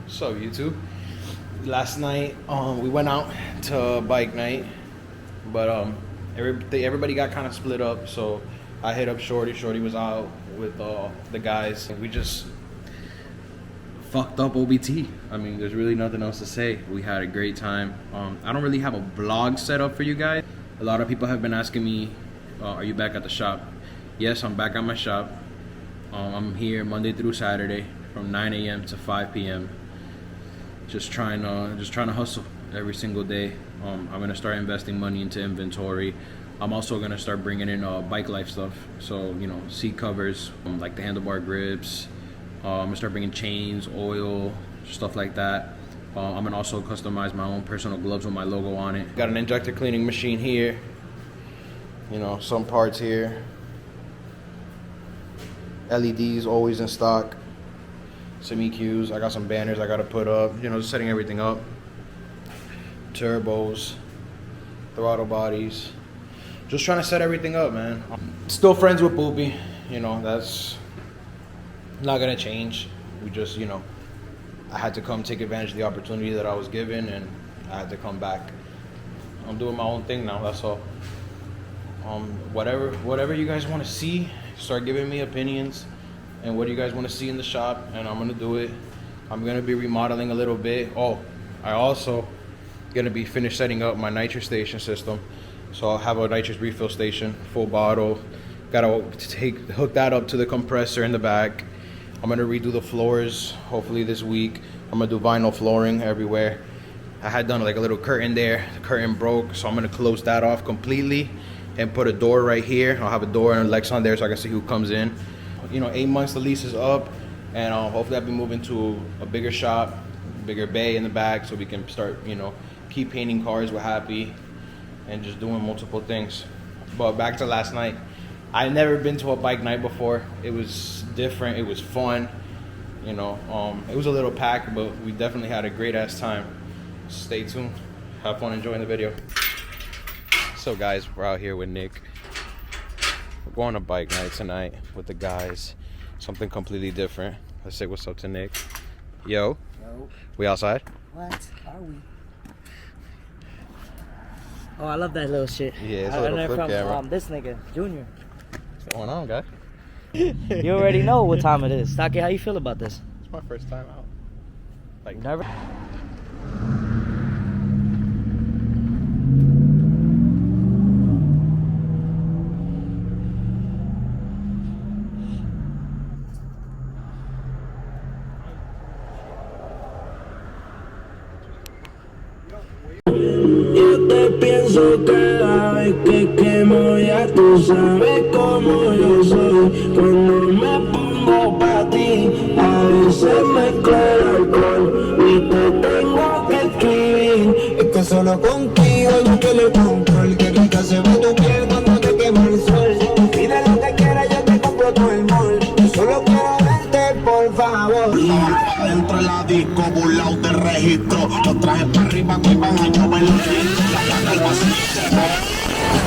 So YouTube, last night we went out to bike night, but everybody got kind of split up. So I hit up Shorty. Shorty was out with the guys. We just fucked up OBT. I mean, there's really nothing else to say. We had a great time. I don't really have a vlog set up for you guys. A lot of people have been asking me, are you back at the shop? Yes, I'm back at my shop. I'm here Monday through Saturday from 9 a.m. to 5 p.m. Just trying to hustle every single day. I'm gonna start investing money into inventory. I'm also gonna start bringing in bike life stuff. So, you know, seat covers, like the handlebar grips. I'm gonna start bringing chains, oil, stuff like that. I'm gonna also customize my own personal gloves with my logo on it. Got an injector cleaning machine here. You know, some parts here. LEDs always in stock. Some EQs. I got some banners I gotta put up. You know, just setting everything up. Turbos, throttle bodies. Just trying to set everything up, man. Still friends with Boopy. You know, that's not gonna change. We just, you know, I had to come take advantage of the opportunity that I was given, and I had to come back. I'm doing my own thing now, that's all. Whatever you guys want to see, start giving me opinions and what do you guys want to see in the shop, and I'm gonna do it. I'm gonna be remodeling a little bit. Oh, I also gonna be finished setting up my nitrous station system. So I'll have a nitrous refill station, full bottle. Gotta hook that up to the compressor in the back. I'm gonna redo the floors hopefully this week. I'm gonna do vinyl flooring everywhere. I had done like a little curtain there. The curtain broke, so I'm gonna close that off completely and put a door right here. I'll have a door and a Lex on there so I can see who comes in. You know, 8 months the lease is up, and hopefully I'll be moving to a bigger shop, bigger bay in the back, so we can start, you know, keep painting cars with Happy and just doing multiple things. But back to last night. I'd never been to a bike night before. It was different, it was fun. You know, it was a little packed, but we definitely had a great ass time. Stay tuned, have fun enjoying the video. So guys, we're out here with Nick. We're going to bike night tonight with the guys. Something completely different. Let's say what's up to Nick. Yo. Yo. We outside? What are we? Oh, I love that little shit. Yeah, it's I a little learned flip from camera. This nigga, Junior. What's going on, guy? You already know what time it is. Stocky, how you feel about this? It's my first time out. Like, never. Yo te pienso cada vez que quemo, ya tú sabes cómo yo soy. Cuando me pongo pa' ti, a veces mezclo el alcohol y te tengo que escribir. Es que solo contigo hay que le control. Que rica se ve tu piel cuando te quema el sol. Pide lo que quieras, yo te compro todo el mall. Yo solo quiero verte, por favor. Dentro de la disco, burlao de registro. Los trajes para arriba que van a llover los filtros. La calma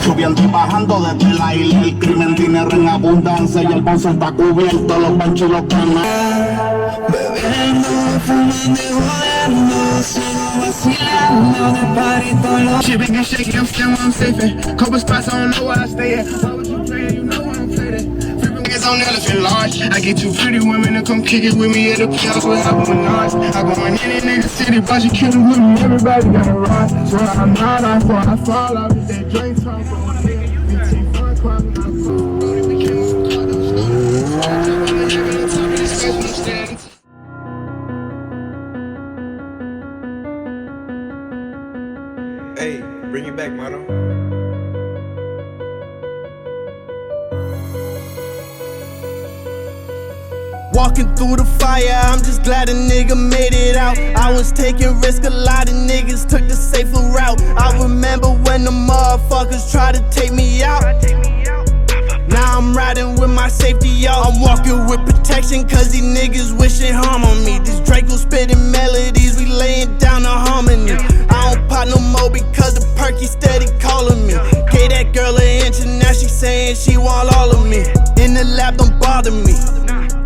subiendo y bajando desde la isla. El crimen, dinero en abundancia y el bolso está cubierto. Los panchos y los canales. Bebiendo, fumando y jodiendo. Sigo vacilando de parito loco. She been shaking, I'm still I'm safe. Couple spots, I don't know where I stay at. Why would you play? You know I don't play that. On elephant large. I get 2 pretty women to come kick it with me at the club where I go nuts. I go in any nigga city, but you kill it with me. Everybody got a ride. So I'm not off before I fall out with that drink talk. hey, bring it back, mano. Walking through the fire, I'm just glad a nigga made it out. I was taking risks, a lot of niggas took the safer route. I remember when the motherfuckers tried to take me out. Now I'm riding with my safety out. I'm walking with protection cause these niggas wishing harm on me. This Draco spitting melodies, we laying down the harmony. I don't pop no more because the perky steady calling me. Gave that girl an inch and now she saying she want all of me. In the lab, don't bother me.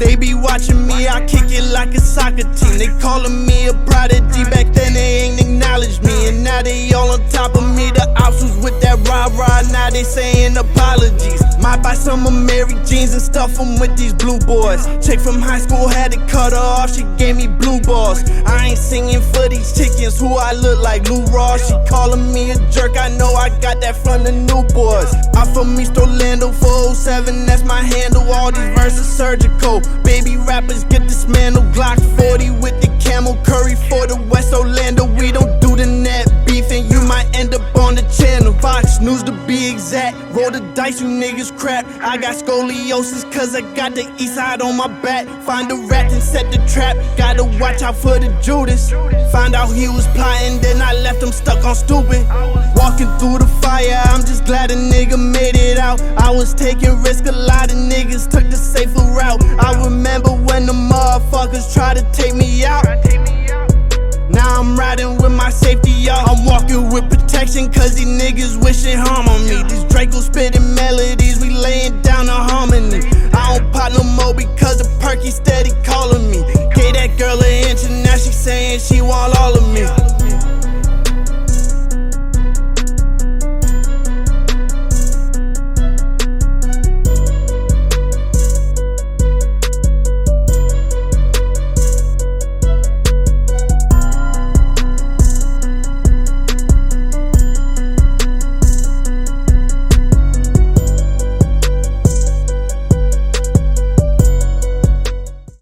They be watching me, I kick it like a soccer team. They calling me a prodigy, back then they ain't acknowledge me. And now they all on top of me, the ops was with that rah-rah, now they saying apologies. Might buy some of Mary jeans and stuff them with these blue boys. Chick from high school had to cut her off, she gave me blue balls. I ain't singing for these chickens, who I look like Lou Ross. She calling me a jerk, I know I got that from the new boys. I'm from East Orlando, 407, that's my handle. All these verses surgical, baby rappers get dismantled. Glock 40 with the camel, Curry for the West Orlando. We don't do the net beef and you might end up on the channel. Fox News to be exact, roll the dice, you niggas crap. I got scoliosis cause I got the east side on my back. Find a rat and set the trap, gotta watch out for the Judas. Find out he was plotting, then I left him stuck on stupid. Walking through the fire, I'm just glad a nigga made it out. I was taking risks, a lot of niggas took the safer route. I remember when the motherfuckers tried to take me out. Now I'm riding with my safety out. I'm walking with protection cause these niggas wishing harm on me. These Draco spitting melodies, we laying down the